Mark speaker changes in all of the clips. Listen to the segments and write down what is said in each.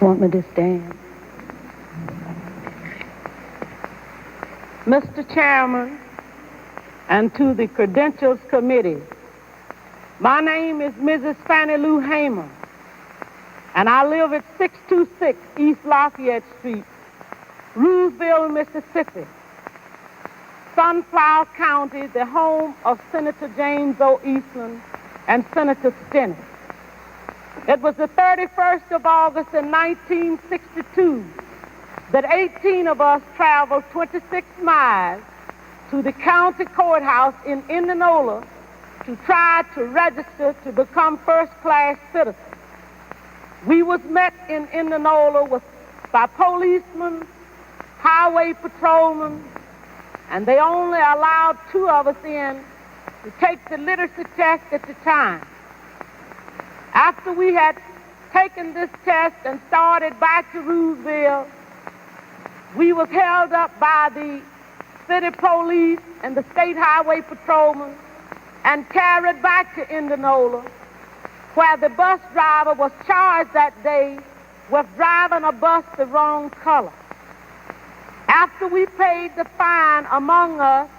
Speaker 1: want me to stand? Mr. Chairman, and to the Credentials Committee, my name is Mrs. Fannie Lou Hamer, and I live at 626 East Lafayette Street, Roosevelt, Mississippi, Sunflower County, the home of Senator James O. Eastland and Senator Stennis. It was the 31st of August in 1962 that 18 of us traveled 26 miles to the county courthouse in Indianola to try to register to become first-class citizens. We was met in Indianola by policemen, highway patrolmen, and they only allowed 2 of us in to take the literacy test at the time. After we had taken this test and started back to Roosevelt, we was held up by the city police and the state highway patrolmen and carried back to Indianola, where the bus driver was charged that day with driving a bus the wrong color. After we paid the fine among us,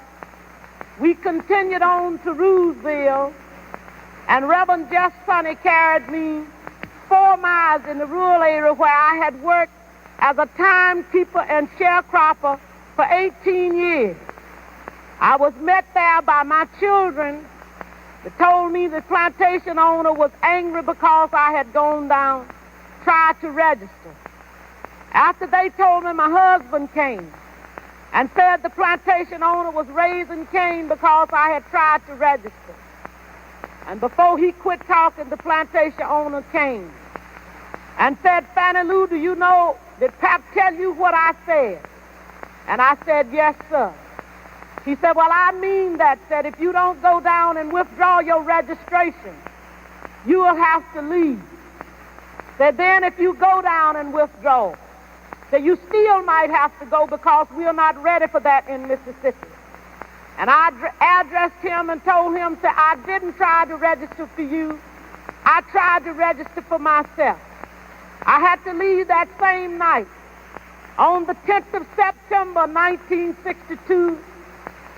Speaker 1: we continued on to Roosevelt, and Reverend Jeff Sonny carried me 4 miles in the rural area where I had worked as a timekeeper and sharecropper for 18 years. I was met there by my children that told me the plantation owner was angry because I had gone down, tried to register. After they told me, my husband came and said the plantation owner was raising Cain because I had tried to register. And before he quit talking, the plantation owner came and said, Fannie Lou, do you know, did Pap tell you what I said? And I said, yes, sir. He said, well, I mean that if you don't go down and withdraw your registration, you will have to leave. Said then if you go down and withdraw, that you still might have to go because we're not ready for that in Mississippi. And I addressed him and told him, say, I didn't try to register for you. I tried to register for myself. I had to leave that same night. On the 10th of September, 1962,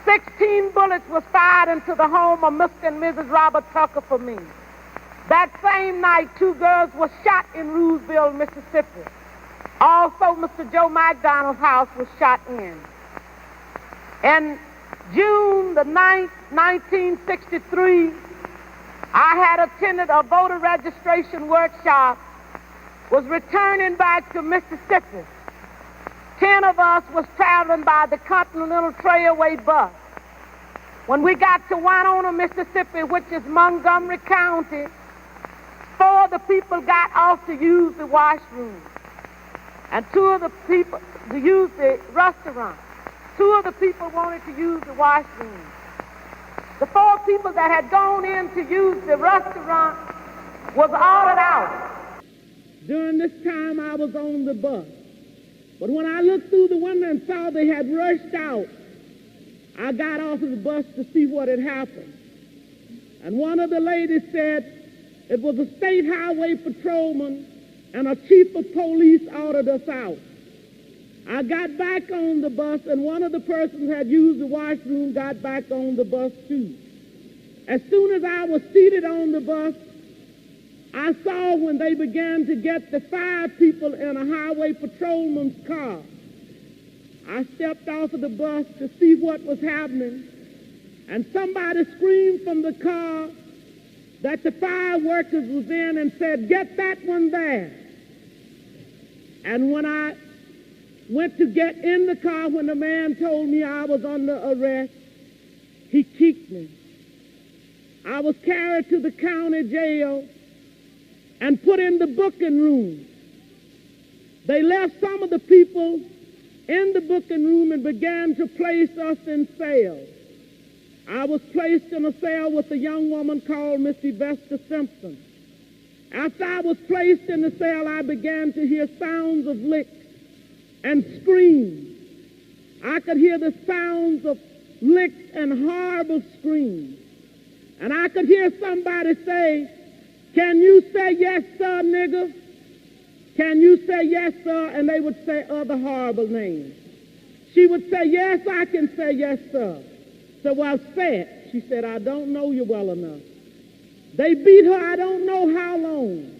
Speaker 1: 16 bullets was fired into the home of Mr. and Mrs. Robert Tucker for me. That same night, 2 girls were shot in Roosevelt, Mississippi. Also, Mr. Joe McDonald's house was shot in. In June the 9th, 1963, I had attended a voter registration workshop, was returning back to Mississippi. 10 of us was traveling by the Continental Trailway bus. When we got to Winona, Mississippi, which is Montgomery County, 4 of the people got off to use the washroom, and 2 of the people to use the restaurant. 2 of the people wanted to use the washroom. The 4 people that had gone in to use the restaurant was ordered out. During this time, I was on the bus. But when I looked through the window and saw they had rushed out, I got off of the bus to see what had happened. And one of the ladies said it was a state highway patrolman and a chief of police ordered us out. I got back on the bus, and one of the persons who had used the washroom got back on the bus too. As soon as I was seated on the bus, I saw when they began to get the 5 people in a highway patrolman's car. I stepped off of the bus to see what was happening, and somebody screamed from the car that the 5 workers was in and said, get that one there. And when I went to get in the car, when the man told me I was under arrest, he kicked me. I was carried to the county jail and put in the booking room. They left some of the people in the booking room and began to place us in cells. I was placed in a cell with a young woman called Miss Vesta Simpson. After I was placed in the cell, I began to hear sounds of licks and screams. I could hear the sounds of licks and horrible screams. And I could hear somebody say, can you say yes, sir, nigger? Can you say yes, sir? And they would say other horrible names. She would say, yes, I can say yes, sir. So, well, say it. She said, I don't know you well enough. They beat her I don't know how long.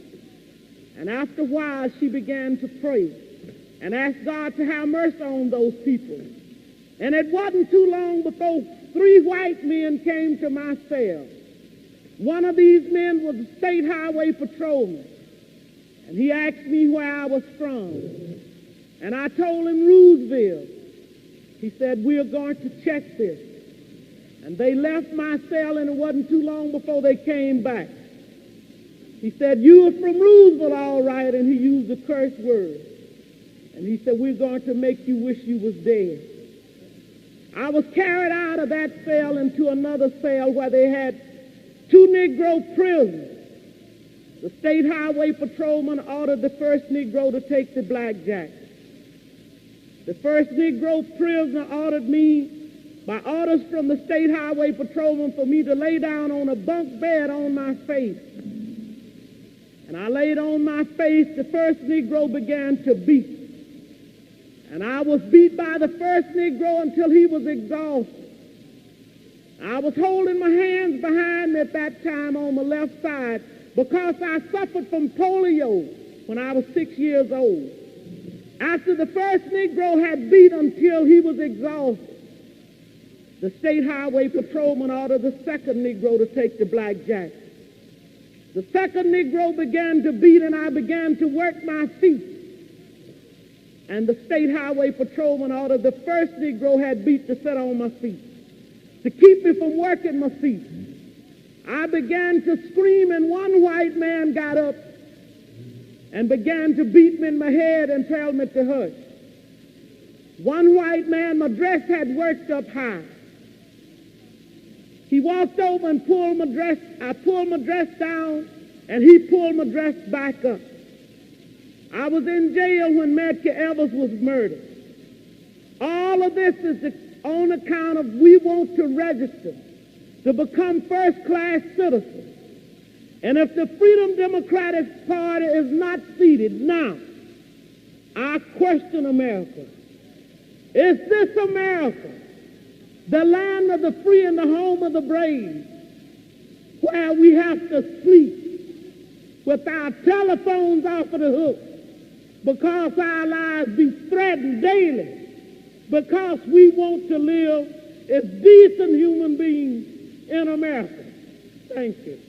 Speaker 1: And after a while, she began to pray and ask God to have mercy on those people. And it wasn't too long before 3 white men came to my cell. One of these men was a state highway patrolman. And he asked me where I was from. And I told him Roosevelt. He said, we're going to check this. And they left my cell, and it wasn't too long before they came back. He said, you are from Roosevelt, all right, and he used a curse word. And he said, we're going to make you wish you was dead. I was carried out of that cell into another cell where they had 2 Negro prisoners. The state highway patrolman ordered the first Negro to take the blackjack. The first Negro prisoner ordered me, by orders from the state highway patrolman, for me to lay down on a bunk bed on my face. And I laid on my face. The first Negro began to beat. And I was beat by the first Negro until he was exhausted. I was holding my hands behind me at that time on the left side because I suffered from polio when I was 6 years old. After the first Negro had beat until he was exhausted, the state highway patrolman ordered the second Negro to take the blackjack. The second Negro began to beat, and I began to work my feet. And the state highway patrolman ordered the first Negro had beat to sit on my feet, to keep me from working my feet. I began to scream, and one white man got up and began to beat me in my head and tell me to hush. One white man, my dress had worked up high. He walked over and pulled my dress. I pulled my dress down, and he pulled my dress back up. I was in jail when Medgar Evers was murdered. All of this is on account of we want to register to become first-class citizens. And if the Freedom Democratic Party is not seated now, I question America. Is this America, the land of the free and the home of the brave, where we have to sleep with our telephones off of the hook because our lives be threatened daily, because we want to live as decent human beings in America? Thank you.